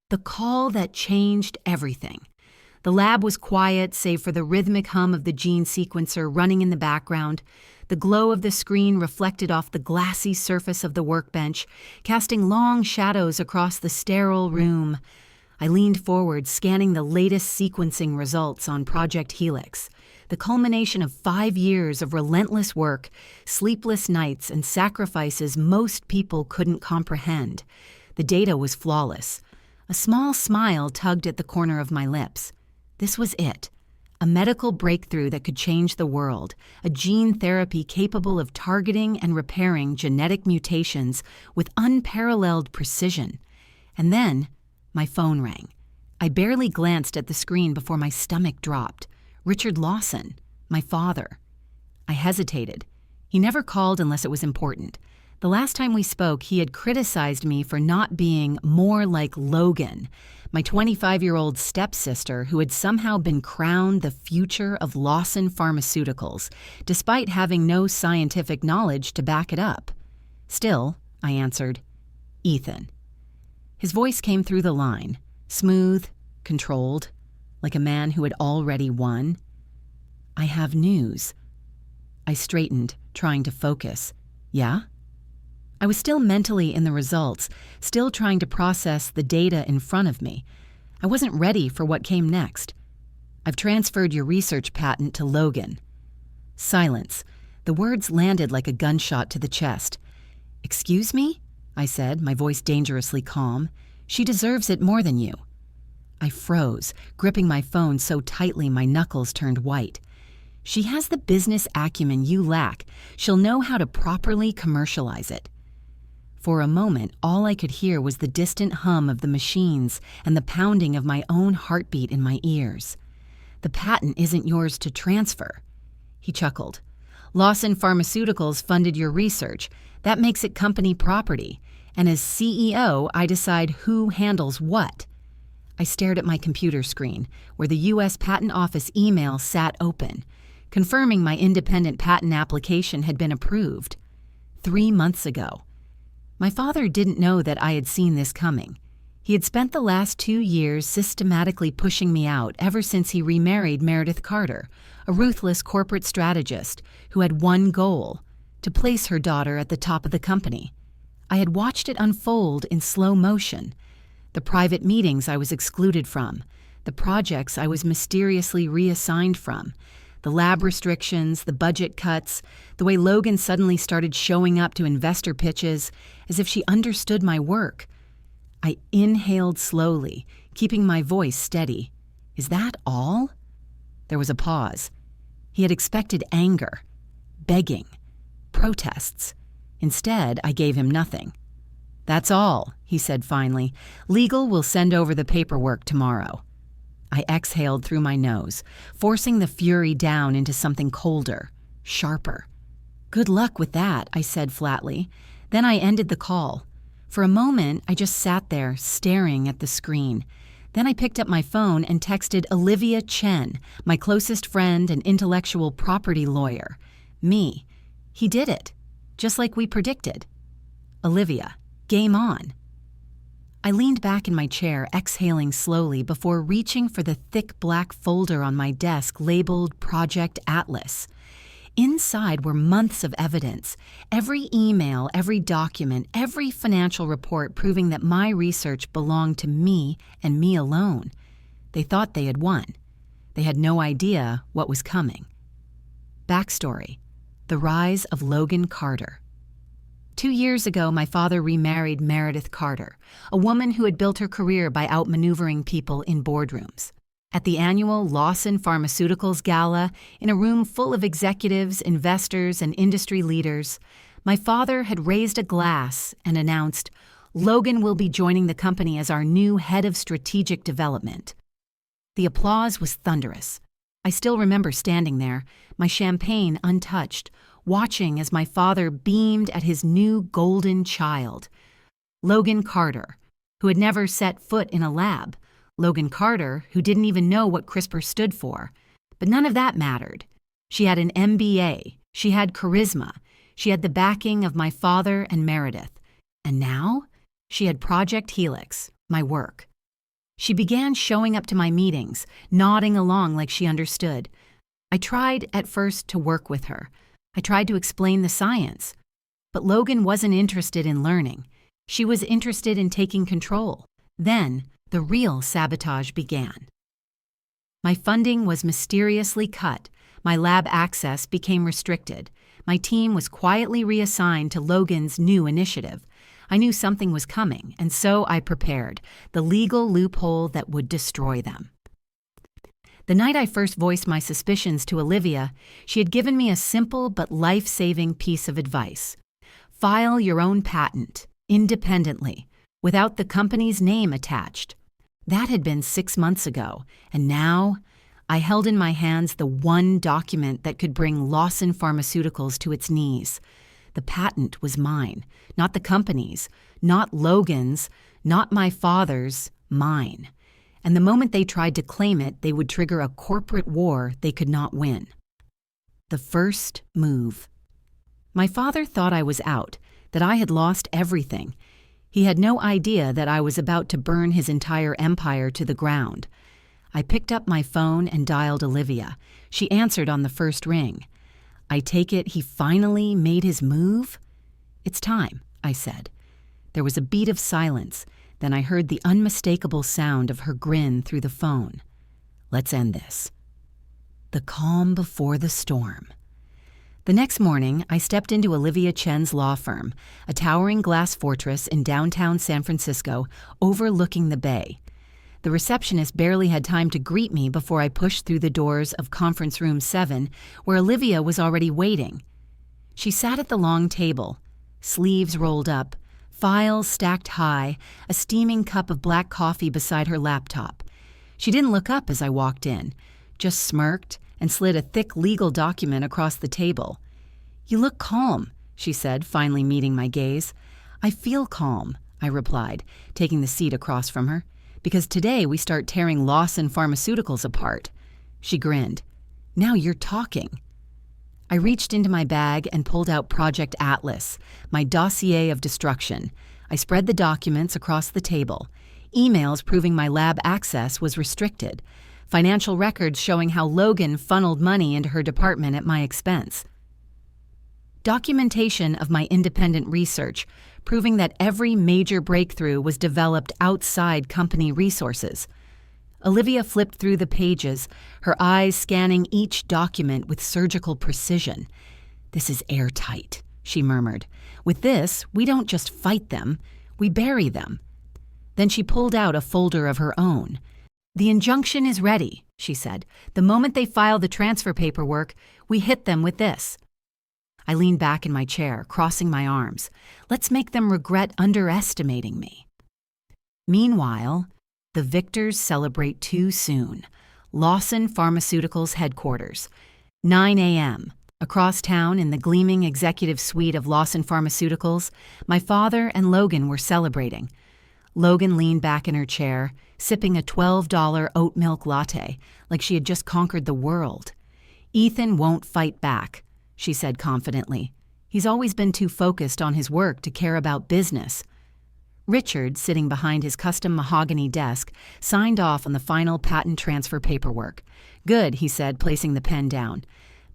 The call that changed everything. The lab was quiet, save for the rhythmic hum of the gene sequencer running in the background. The glow of the screen reflected off the glassy surface of the workbench, casting long shadows across the sterile room. I leaned forward, scanning the latest sequencing results on Project Helix, the culmination of 5 years of relentless work, sleepless nights, and sacrifices most people couldn't comprehend. The data was flawless. A small smile tugged at the corner of my lips. This was it. A medical breakthrough that could change the world, a gene therapy capable of targeting and repairing genetic mutations with unparalleled precision. And then, my phone rang. I barely glanced at the screen before my stomach dropped. Richard Lawson, my father. I hesitated. He never called unless it was important. The last time we spoke, he had criticized me for not being more like Logan, my 25-year-old stepsister who had somehow been crowned the future of Lawson Pharmaceuticals, despite having no scientific knowledge to back it up. Still, I answered, Ethan. His voice came through the line, smooth, controlled, like a man who had already won. I have news. I straightened, trying to focus. Yeah? I was still mentally in the results, still trying to process the data in front of me. I wasn't ready for what came next. I've transferred your research patent to Logan. Silence. The words landed like a gunshot to the chest. Excuse me? I said, my voice dangerously calm. She deserves it more than you. I froze, gripping my phone so tightly my knuckles turned white. She has the business acumen you lack. She'll know how to properly commercialize it. For a moment, all I could hear was the distant hum of the machines and the pounding of my own heartbeat in my ears. The patent isn't yours to transfer. He chuckled. Lawson Pharmaceuticals funded your research. That makes it company property. And as CEO, I decide who handles what. I stared at my computer screen, where the U.S. Patent Office email sat open, confirming my independent patent application had been approved. 3 months ago. My father didn't know that I had seen this coming. He had spent the last 2 years systematically pushing me out ever since he remarried Meredith Carter, a ruthless corporate strategist who had one goal, to place her daughter at the top of the company. I had watched it unfold in slow motion. The private meetings I was excluded from, the projects I was mysteriously reassigned from, the lab restrictions, the budget cuts, the way Logan suddenly started showing up to investor pitches as if she understood my work. I inhaled slowly, keeping my voice steady. Is that all? There was a pause. He had expected anger, begging, protests. Instead, I gave him nothing. That's all, he said finally. Legal will send over the paperwork tomorrow. I exhaled through my nose, forcing the fury down into something colder, sharper. Good luck with that, I said flatly. Then I ended the call. For a moment, I just sat there, staring at the screen. Then I picked up my phone and texted Olivia Chen, my closest friend and intellectual property lawyer. Me. He did it, just like we predicted. Olivia, game on. I leaned back in my chair, exhaling slowly before reaching for the thick black folder on my desk labeled Project Atlas. Inside were months of evidence, every email, every document, every financial report proving that my research belonged to me and me alone. They thought they had won. They had no idea what was coming. Backstory: the rise of Logan Carter. 2 years ago, my father remarried Meredith Carter, a woman who had built her career by outmaneuvering people in boardrooms. At the annual Lawson Pharmaceuticals Gala, in a room full of executives, investors, and industry leaders, my father had raised a glass and announced, "Logan will be joining the company as our new head of strategic development." The applause was thunderous. I still remember standing there, my champagne untouched, watching as my father beamed at his new golden child. Logan Carter, who had never set foot in a lab. Logan Carter, who didn't even know what CRISPR stood for. But none of that mattered. She had an MBA. She had charisma. She had the backing of my father and Meredith. And now, she had Project Helix, my work. She began showing up to my meetings, nodding along like she understood. I tried at first to work with her. I tried to explain the science. But Logan wasn't interested in learning. She was interested in taking control. Then, the real sabotage began. My funding was mysteriously cut. My lab access became restricted. My team was quietly reassigned to Logan's new initiative. I knew something was coming, and so I prepared, the legal loophole that would destroy them. The night I first voiced my suspicions to Olivia, she had given me a simple but life-saving piece of advice. File your own patent, independently, without the company's name attached. That had been 6 months ago, and now I held in my hands the one document that could bring Lawson Pharmaceuticals to its knees. The patent was mine, not the company's, not Logan's, not my father's, mine. And the moment they tried to claim it, they would trigger a corporate war they could not win. The first move. My father thought I was out, that I had lost everything. He had no idea that I was about to burn his entire empire to the ground. I picked up my phone and dialed Olivia. She answered on the first ring. I take it he finally made his move? It's time, I said. There was a beat of silence. Then I heard the unmistakable sound of her grin through the phone. Let's end this. The calm before the storm. The next morning, I stepped into Olivia Chen's law firm, a towering glass fortress in downtown San Francisco overlooking the bay. The receptionist barely had time to greet me before I pushed through the doors of Conference Room 7, where Olivia was already waiting. She sat at the long table, sleeves rolled up, files stacked high, a steaming cup of black coffee beside her laptop. She didn't look up as I walked in, just smirked and slid a thick legal document across the table. You look calm, she said, finally meeting my gaze. I feel calm, I replied, taking the seat across from her, because today we start tearing Lawson Pharmaceuticals apart. She grinned. Now you're talking. I reached into my bag and pulled out Project Atlas, my dossier of destruction. I spread the documents across the table. Emails proving my lab access was restricted. Financial records showing how Logan funneled money into her department at my expense. Documentation of my independent research, proving that every major breakthrough was developed outside company resources. Olivia flipped through the pages, her eyes scanning each document with surgical precision. This is airtight, she murmured. With this, we don't just fight them, we bury them. Then she pulled out a folder of her own. The injunction is ready, she said. The moment they file the transfer paperwork, we hit them with this. I leaned back in my chair, crossing my arms. Let's make them regret underestimating me. Meanwhile, the victors celebrate too soon. Lawson Pharmaceuticals headquarters. 9 a.m. Across town in the gleaming executive suite of Lawson Pharmaceuticals, my father and Logan were celebrating. Logan leaned back in her chair, sipping a $12 oat milk latte, like she had just conquered the world. Ethan won't fight back, she said confidently. He's always been too focused on his work to care about business. Richard, sitting behind his custom mahogany desk, signed off on the final patent transfer paperwork. Good, he said, placing the pen down.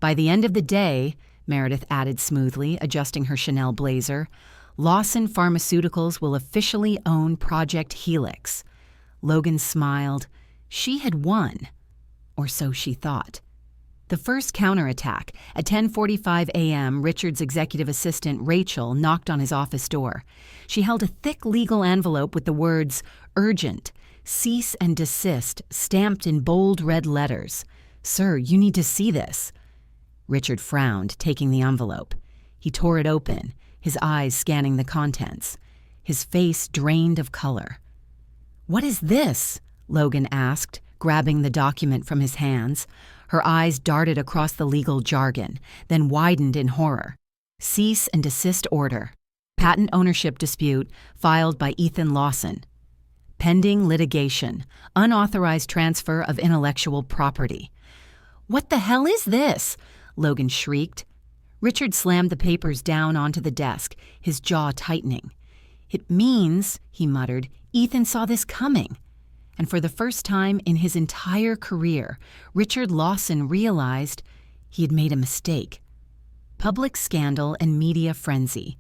By the end of the day, Meredith added smoothly, adjusting her Chanel blazer, Lawson Pharmaceuticals will officially own Project Helix. Logan smiled. She had won. Or so she thought. The first counterattack. At 10:45 a.m., Richard's executive assistant, Rachel, knocked on his office door. She held a thick legal envelope with the words, Urgent, Cease and Desist, stamped in bold red letters. Sir, you need to see this. Richard frowned, taking the envelope. He tore it open, his eyes scanning the contents. His face drained of color. What is this? Logan asked, grabbing the document from his hands. Her eyes darted across the legal jargon, then widened in horror. Cease and desist order. Patent ownership dispute filed by Ethan Lawson. Pending litigation. Unauthorized transfer of intellectual property. What the hell is this? Logan shrieked. Richard slammed the papers down onto the desk, his jaw tightening. It means, he muttered, Ethan saw this coming. and for the first time in his entire career, Richard Lawson realized he had made a mistake. Public scandal and media frenzy.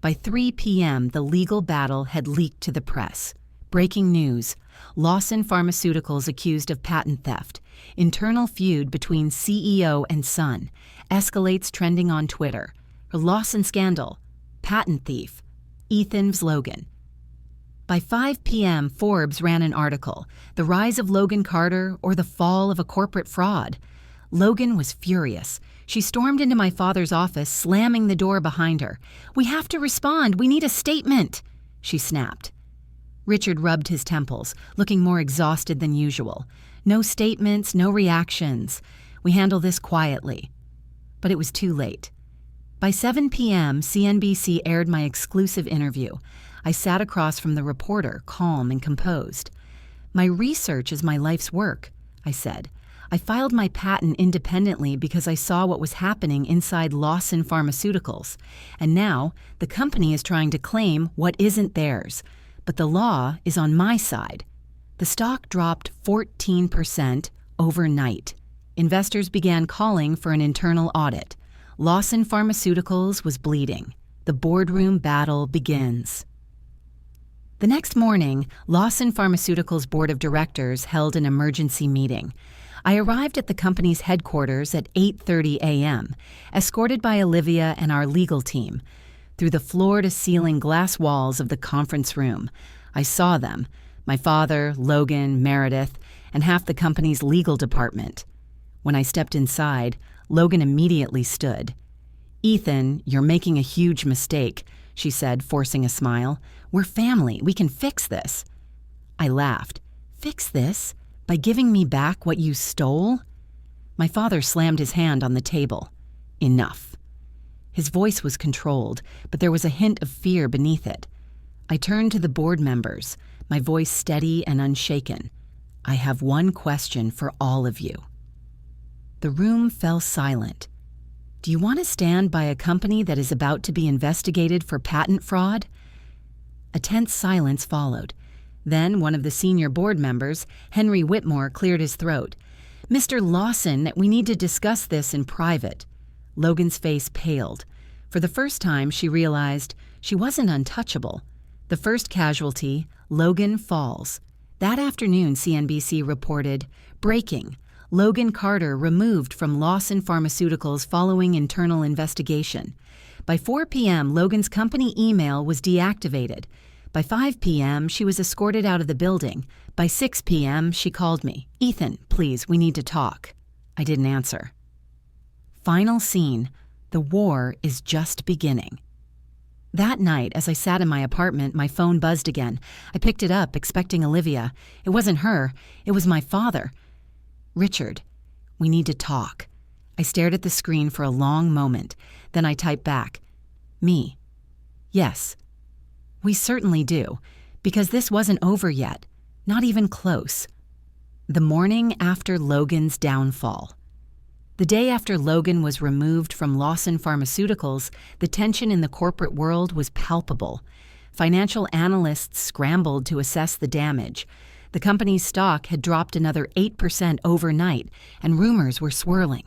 By 3 p.m., the legal battle had leaked to the press. Breaking news: Lawson Pharmaceuticals accused of patent theft. Internal feud between CEO and son. Escalates trending on Twitter. Lawson scandal. Patent thief. Ethan's Logan. By 5 p.m., Forbes ran an article, "The Rise of Logan Carter or the Fall of a Corporate Fraud." Logan was furious. She stormed into my father's office, slamming the door behind her. "We have to respond. We need a statement," she snapped. Richard rubbed his temples, looking more exhausted than usual. "No statements, no reactions. We handle this quietly." But it was too late. By 7 p.m., CNBC aired my exclusive interview. I sat across from the reporter, calm and composed. "My research is my life's work," I said. "I filed my patent independently because I saw what was happening inside Lawson Pharmaceuticals. And now, the company is trying to claim what isn't theirs. But the law is on my side." The stock dropped 14% overnight. Investors began calling for an internal audit. Lawson Pharmaceuticals was bleeding. The boardroom battle begins. The next morning, Lawson Pharmaceuticals' board of directors held an emergency meeting. I arrived at the company's headquarters at 8:30 a.m., escorted by Olivia and our legal team. Through the floor-to-ceiling glass walls of the conference room, I saw them, my father, Logan, Meredith, and half the company's legal department. When I stepped inside, Logan immediately stood. "Ethan, you're making a huge mistake," she said, forcing a smile. "We're family. We can fix this." I laughed. "Fix this? By giving me back what you stole?" My father slammed his hand on the table. "Enough." His voice was controlled, but there was a hint of fear beneath it. I turned to the board members, my voice steady and unshaken. "I have one question for all of you." The room fell silent. "Do you want to stand by a company that is about to be investigated for patent fraud?" A tense silence followed. Then one of the senior board members, Henry Whitmore, cleared his throat. "Mr. Lawson, we need to discuss this in private." Logan's face paled. For the first time, she realized she wasn't untouchable. The first casualty, Logan falls. That afternoon, CNBC reported, "Breaking. Logan Carter removed from Lawson Pharmaceuticals following internal investigation." By 4 p.m., Logan's company email was deactivated. By 5 p.m., she was escorted out of the building. By 6 p.m., she called me. "Ethan, please, we need to talk." I didn't answer. Final scene. The war is just beginning. That night, as I sat in my apartment, my phone buzzed again. I picked it up, expecting Olivia. It wasn't her. It was my father. "Richard, we need to talk." I stared at the screen for a long moment. Then I typed back, "Me. Yes. We certainly do, because this wasn't over yet. Not even close." The morning after Logan's downfall. The day after Logan was removed from Lawson Pharmaceuticals, the tension in the corporate world was palpable. Financial analysts scrambled to assess the damage. The company's stock had dropped another 8% overnight, and rumors were swirling.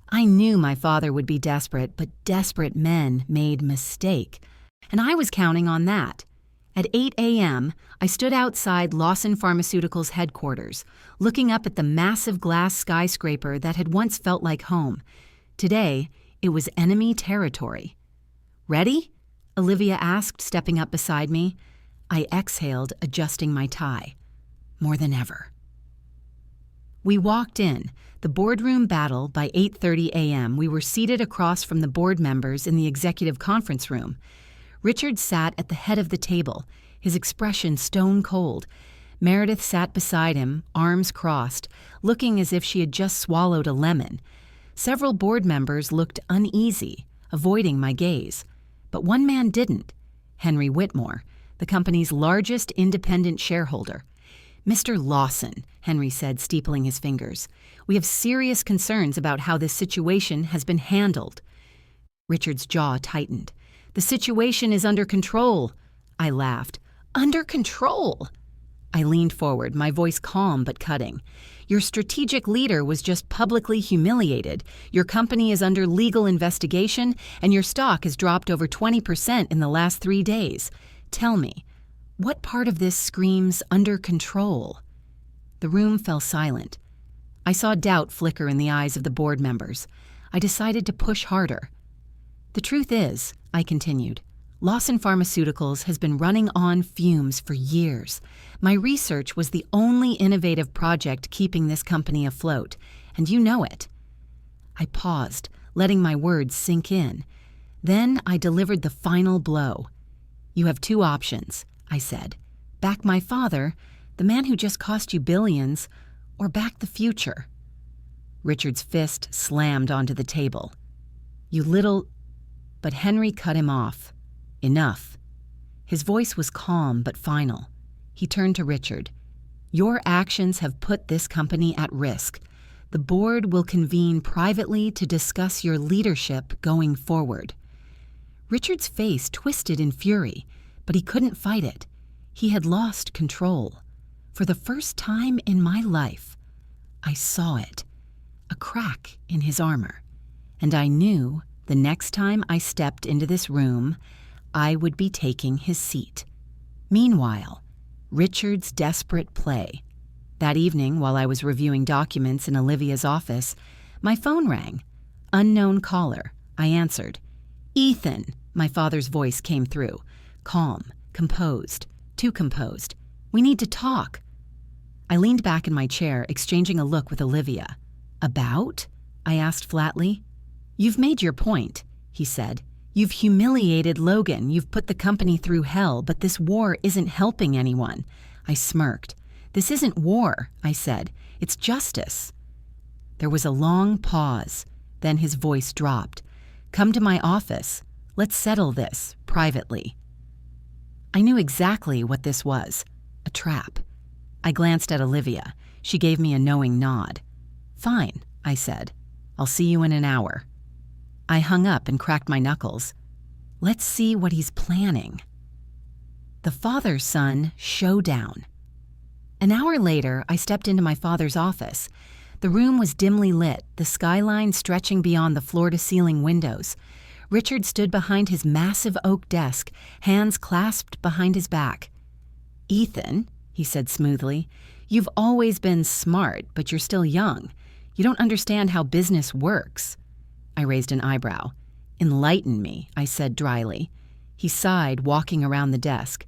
I knew my father would be desperate, but desperate men made mistake. And I was counting on that. At 8 a.m., I stood outside Lawson Pharmaceuticals headquarters, looking up at the massive glass skyscraper that had once felt like home. Today, it was enemy territory. "Ready?" Olivia asked, stepping up beside me. I exhaled, adjusting my tie. More than ever. We walked in. The boardroom battle. By 8:30 a.m., we were seated across from the board members in the executive conference room. Richard sat at the head of the table, his expression stone cold. Meredith sat beside him, arms crossed, looking as if she had just swallowed a lemon. Several board members looked uneasy, avoiding my gaze. But one man didn't, Henry Whitmore, the company's largest independent shareholder. "Mr. Lawson," Henry said, steepling his fingers, "we have serious concerns about how this situation has been handled." Richard's jaw tightened. "The situation is under control." I laughed. "Under control?" I leaned forward, my voice calm but cutting. Your strategic leader was just publicly humiliated. Your company is under legal investigation, and your stock has dropped over 20% in the last 3 days. Tell me, what part of this screams under control? The room fell silent. I saw doubt flicker in the eyes of the board members. I decided to push harder. The truth is, I continued, Lawson Pharmaceuticals has been running on fumes for years. My research was the only innovative project keeping this company afloat, and you know it. I paused, letting my words sink in. Then I delivered the final blow. You have 2 options, I said. Back my father, the man who just cost you billions, or back the future. Richard's fist slammed onto the table. You little... But Henry cut him off. Enough. His voice was calm but final. He turned to Richard. Your actions have put this company at risk. The board will convene privately to discuss your leadership going forward. Richard's face twisted in fury, but he couldn't fight it. He had lost control. For the first time in my life, I saw it. A crack in his armor. And I knew the next time I stepped into this room, I would be taking his seat. Meanwhile, Richard's desperate play. That evening, while I was reviewing documents in Olivia's office, my phone rang. Unknown caller. I answered. Ethan, my father's voice came through. Calm, composed, too composed. We need to talk. I leaned back in my chair, exchanging a look with Olivia. About? I asked flatly. You've made your point, he said. You've humiliated Logan, you've put the company through hell, but this war isn't helping anyone. I smirked. This isn't war, I said. It's justice. There was a long pause. Then his voice dropped. Come to my office. Let's settle this, privately. I knew exactly what this was. A trap. I glanced at Olivia. She gave me a knowing nod. Fine, I said. I'll see you in an hour. I hung up and cracked my knuckles. Let's see what he's planning. The father-son showdown. An hour later, I stepped into my father's office. The room was dimly lit, the skyline stretching beyond the floor-to-ceiling windows. Richard stood behind his massive oak desk, hands clasped behind his back. Ethan, he said smoothly, you've always been smart, but you're still young. You don't understand how business works. I raised an eyebrow. Enlighten me, I said dryly. He sighed, walking around the desk.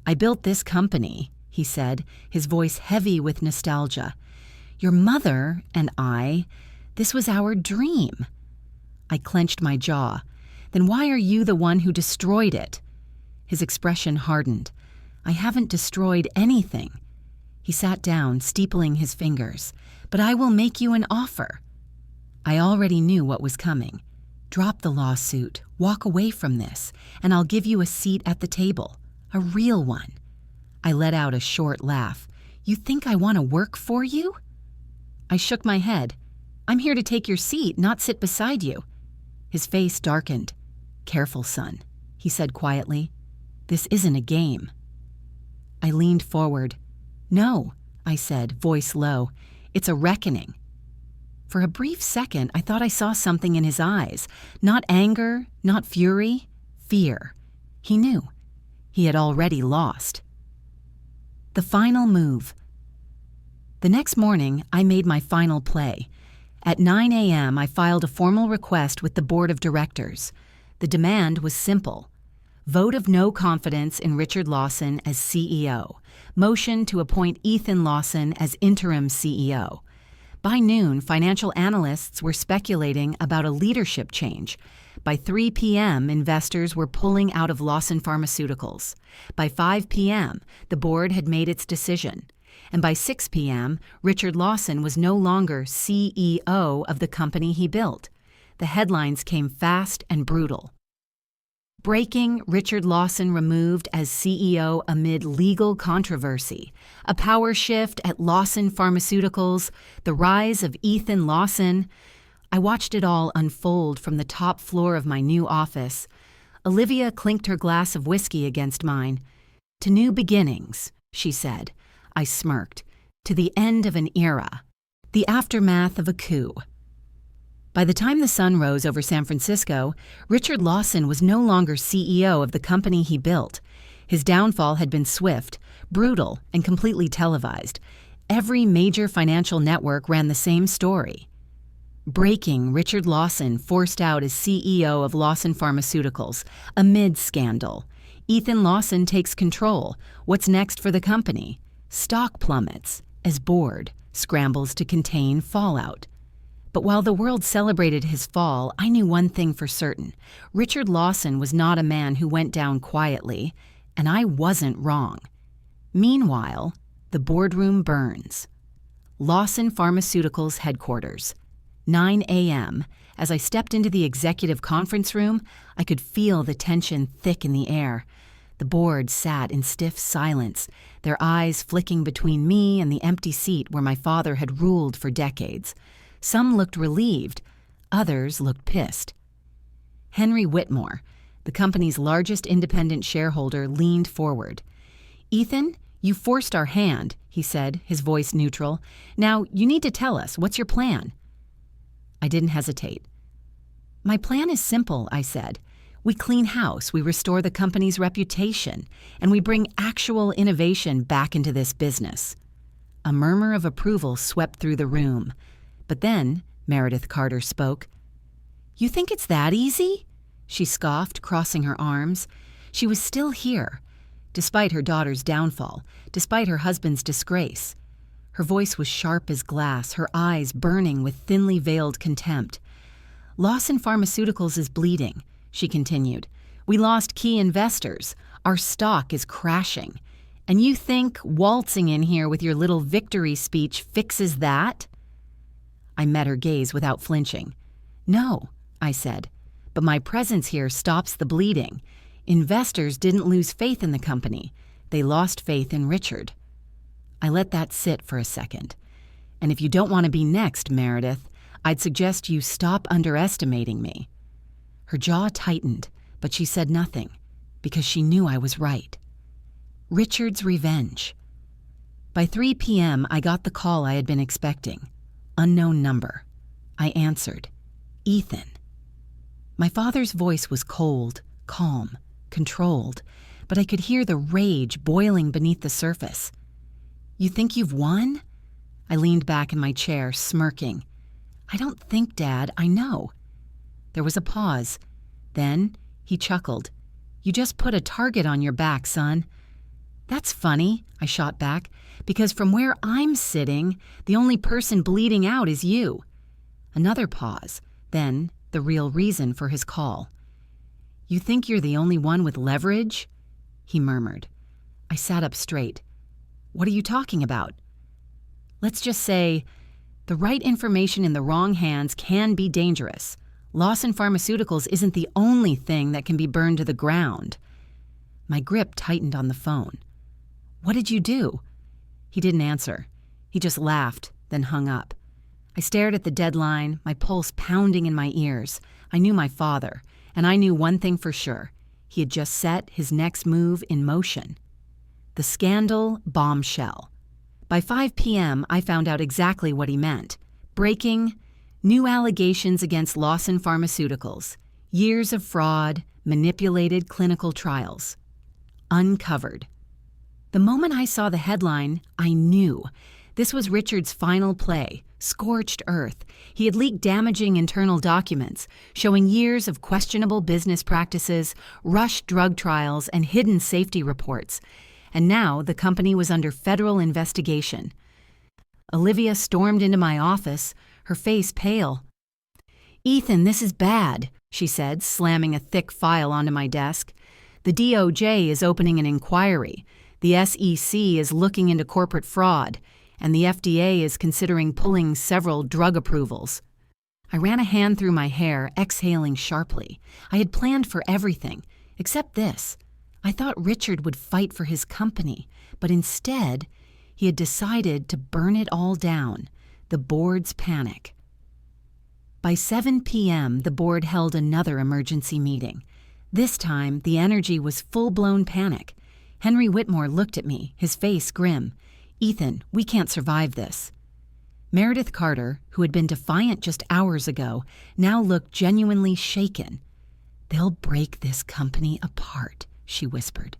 I built this company, he said, his voice heavy with nostalgia. Your mother and I, this was our dream. I clenched my jaw. Then why are you the one who destroyed it? His expression hardened. I haven't destroyed anything. He sat down, steepling his fingers. But I will make you an offer. I already knew what was coming. Drop the lawsuit, walk away from this, and I'll give you a seat at the table. A real one. I let out a short laugh. You think I want to work for you? I shook my head. I'm here to take your seat, not sit beside you. His face darkened. Careful, son, he said quietly. This isn't a game. I leaned forward. No, I said, voice low. It's a reckoning. For a brief second, I thought I saw something in his eyes. Not anger, not fury, fear. He knew. He had already lost. The final move. The next morning, I made my final play. At 9 a.m., I filed a formal request with the board of directors. The demand was simple. Vote of no confidence in Richard Lawson as CEO. Motion to appoint Ethan Lawson as interim CEO. By noon, financial analysts were speculating about a leadership change. By 3 p.m., investors were pulling out of Lawson Pharmaceuticals. By 5 p.m., the board had made its decision. And by 6 p.m., Richard Lawson was no longer CEO of the company he built. The headlines came fast and brutal. Breaking, Richard Lawson removed as CEO amid legal controversy. A power shift at Lawson Pharmaceuticals. The rise of Ethan Lawson. I watched it all unfold from the top floor of my new office. Olivia clinked her glass of whiskey against mine. To new beginnings, she said. I smirked. To the end of an era. The aftermath of a coup. By the time the sun rose over San Francisco, Richard Lawson was no longer CEO of the company he built. His downfall had been swift, brutal, and completely televised. Every major financial network ran the same story. Breaking, Richard Lawson forced out as CEO of Lawson Pharmaceuticals, amid scandal. Ethan Lawson takes control. What's next for the company? Stock plummets, as board scrambles to contain fallout. But while the world celebrated his fall, I knew one thing for certain. Richard Lawson was not a man who went down quietly, and I wasn't wrong. Meanwhile, the boardroom burns. Lawson Pharmaceuticals headquarters. 9 a.m. As I stepped into the executive conference room, I could feel the tension thick in the air. The board sat in stiff silence, their eyes flicking between me and the empty seat where my father had ruled for decades. Some looked relieved, others looked pissed. Henry Whitmore, the company's largest independent shareholder, leaned forward. "Ethan, you forced our hand," he said, his voice neutral. "Now, you need to tell us, what's your plan?" I didn't hesitate. "My plan is simple," I said. "We clean house, we restore the company's reputation, and we bring actual innovation back into this business." A murmur of approval swept through the room. But then Meredith Carter spoke. "You think it's that easy?" She scoffed, crossing her arms. She was still here, despite her daughter's downfall, despite her husband's disgrace. Her voice was sharp as glass, her eyes burning with thinly veiled contempt. "Lawson Pharmaceuticals is bleeding," she continued. "We lost key investors. Our stock is crashing. And you think waltzing in here with your little victory speech fixes that?" I met her gaze without flinching. "No," I said, "but my presence here stops the bleeding. Investors didn't lose faith in the company. They lost faith in Richard." I let that sit for a second. "And if you don't want to be next, Meredith, I'd suggest you stop underestimating me." Her jaw tightened, but she said nothing, because she knew I was right. Richard's revenge. By 3 p.m., I got the call I had been expecting. Unknown number. I answered. "Ethan." My father's voice was cold, calm, controlled, but I could hear the rage boiling beneath the surface. "You think you've won?" I leaned back in my chair, smirking. "I don't think, Dad. I know." There was a pause. Then he chuckled. "You just put a target on your back, son." "That's funny," I shot back, "because from where I'm sitting, the only person bleeding out is you." Another pause. Then the real reason for his call. "You think you're the only one with leverage?" he murmured. I sat up straight. "What are you talking about?" "Let's just say, the right information in the wrong hands can be dangerous. Lawson Pharmaceuticals isn't the only thing that can be burned to the ground." My grip tightened on the phone. "What did you do?" He didn't answer. He just laughed, then hung up. I stared at the deadline, my pulse pounding in my ears. I knew my father, and I knew one thing for sure. He had just set his next move in motion. The scandal bombshell. By 5 p.m., I found out exactly what he meant. Breaking, new allegations against Lawson Pharmaceuticals. Years of fraud, manipulated clinical trials. Uncovered. The moment I saw the headline, I knew. This was Richard's final play, scorched earth. He had leaked damaging internal documents, showing years of questionable business practices, rushed drug trials, and hidden safety reports. And now the company was under federal investigation. Olivia stormed into my office, her face pale. "Ethan, this is bad," she said, slamming a thick file onto my desk. "The DOJ is opening an inquiry. The SEC is looking into corporate fraud, and the FDA is considering pulling several drug approvals." I ran a hand through my hair, exhaling sharply. I had planned for everything, except this. I thought Richard would fight for his company, but instead, he had decided to burn it all down. The board's panic. By 7 p.m., the board held another emergency meeting. This time, the energy was full-blown panic. Henry Whitmore looked at me, his face grim. "Ethan, we can't survive this." Meredith Carter, who had been defiant just hours ago, now looked genuinely shaken. "They'll break this company apart," she whispered.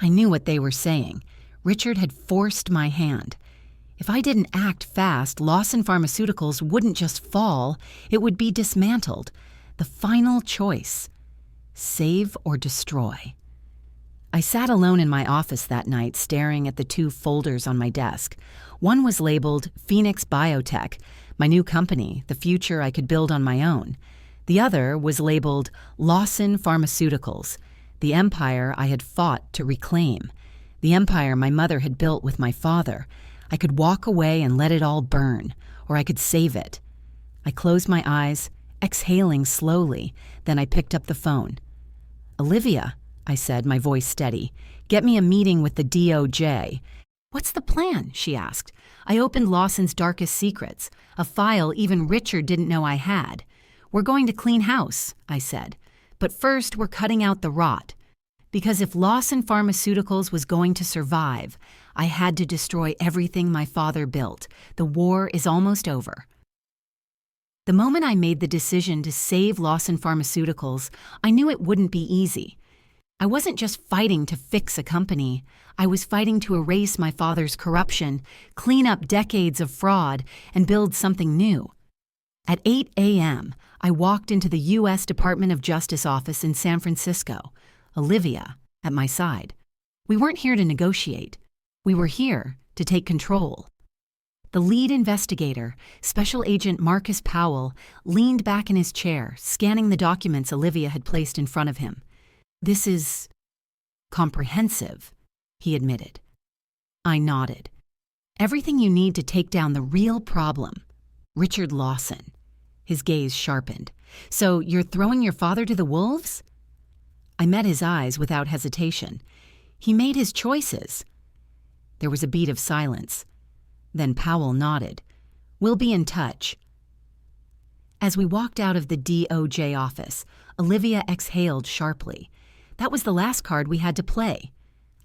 I knew what they were saying. Richard had forced my hand. If I didn't act fast, Lawson Pharmaceuticals wouldn't just fall, it would be dismantled. The final choice: save or destroy. I sat alone in my office that night, staring at the two folders on my desk. One was labeled Phoenix Biotech, my new company, the future I could build on my own. The other was labeled Lawson Pharmaceuticals, the empire I had fought to reclaim, the empire my mother had built with my father. I could walk away and let it all burn, or I could save it. I closed my eyes, exhaling slowly, then I picked up the phone. "Olivia," I said, my voice steady, "get me a meeting with the DOJ." "What's the plan?" she asked. I opened Lawson's darkest secrets, a file even Richard didn't know I had. "We're going to clean house," I said. "But first, we're cutting out the rot. Because if Lawson Pharmaceuticals was going to survive, I had to destroy everything my father built. The war is almost over." The moment I made the decision to save Lawson Pharmaceuticals, I knew it wouldn't be easy. I wasn't just fighting to fix a company. I was fighting to erase my father's corruption, clean up decades of fraud, and build something new. At 8 a.m., I walked into the U.S. Department of Justice office in San Francisco, Olivia at my side. We weren't here to negotiate. We were here to take control. The lead investigator, Special Agent Marcus Powell, leaned back in his chair, scanning the documents Olivia had placed in front of him. "This is comprehensive," he admitted. I nodded. "Everything you need to take down the real problem, Richard Lawson." His gaze sharpened. "So you're throwing your father to the wolves?" I met his eyes without hesitation. He made his choices. There was a beat of silence. Then Powell nodded. "We'll be in touch." As we walked out of the DOJ office, Olivia exhaled sharply. That was the last card we had to play.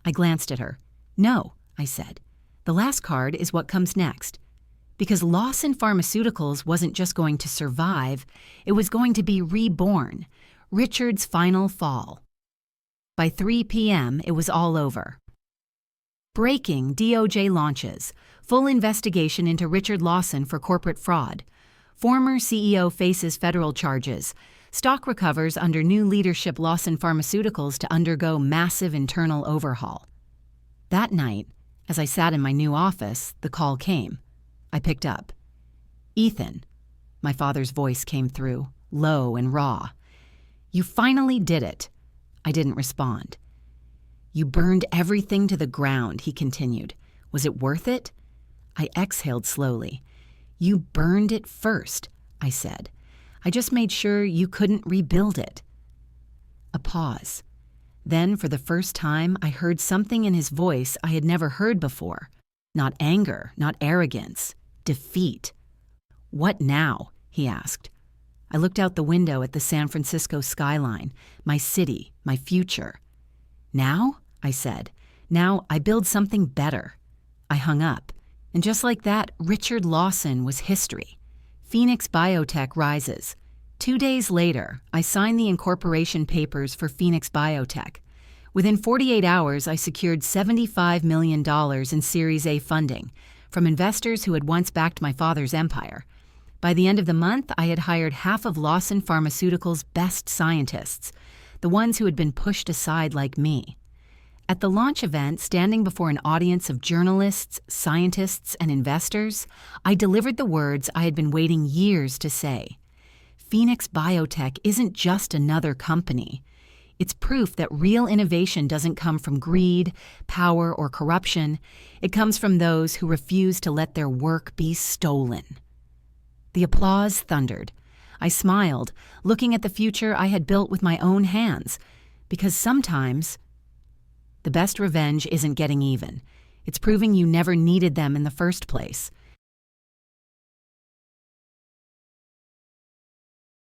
I glanced at her. "No," I said. "The last card is what comes next." Because Lawson Pharmaceuticals wasn't just going to survive, it was going to be reborn. Richard's final fall. By 3 p.m., it was all over. Breaking: DOJ launches. Full investigation into Richard Lawson for corporate fraud. Former CEO faces federal charges. Stock recovers under new leadership. Lawson Pharmaceuticals to undergo massive internal overhaul. That night, as I sat in my new office, the call came. I picked up. "Ethan," my father's voice came through, low and raw. "You finally did it." I didn't respond. "You burned everything to the ground," he continued. "Was it worth it?" I exhaled slowly. "You burned it first," I said. "I just made sure you couldn't rebuild it." A pause. Then, for the first time, I heard something in his voice I had never heard before. Not anger, not arrogance. Defeat. "What now?" he asked. I looked out the window at the San Francisco skyline, my city, my future. "Now?" I said. "Now I build something better." I hung up. And just like that, Richard Lawson was history. Phoenix Biotech rises. 2 days later, I signed the incorporation papers for Phoenix Biotech. Within 48 hours, I secured $75 million in Series A funding from investors who had once backed my father's empire. By the end of the month, I had hired half of Lawson Pharmaceuticals' best scientists, the ones who had been pushed aside like me. At the launch event, standing before an audience of journalists, scientists, and investors, I delivered the words I had been waiting years to say. Phoenix Biotech isn't just another company. It's proof that real innovation doesn't come from greed, power, or corruption. It comes from those who refuse to let their work be stolen. The applause thundered. I smiled, looking at the future I had built with my own hands, because sometimes the best revenge isn't getting even. It's proving you never needed them in the first place.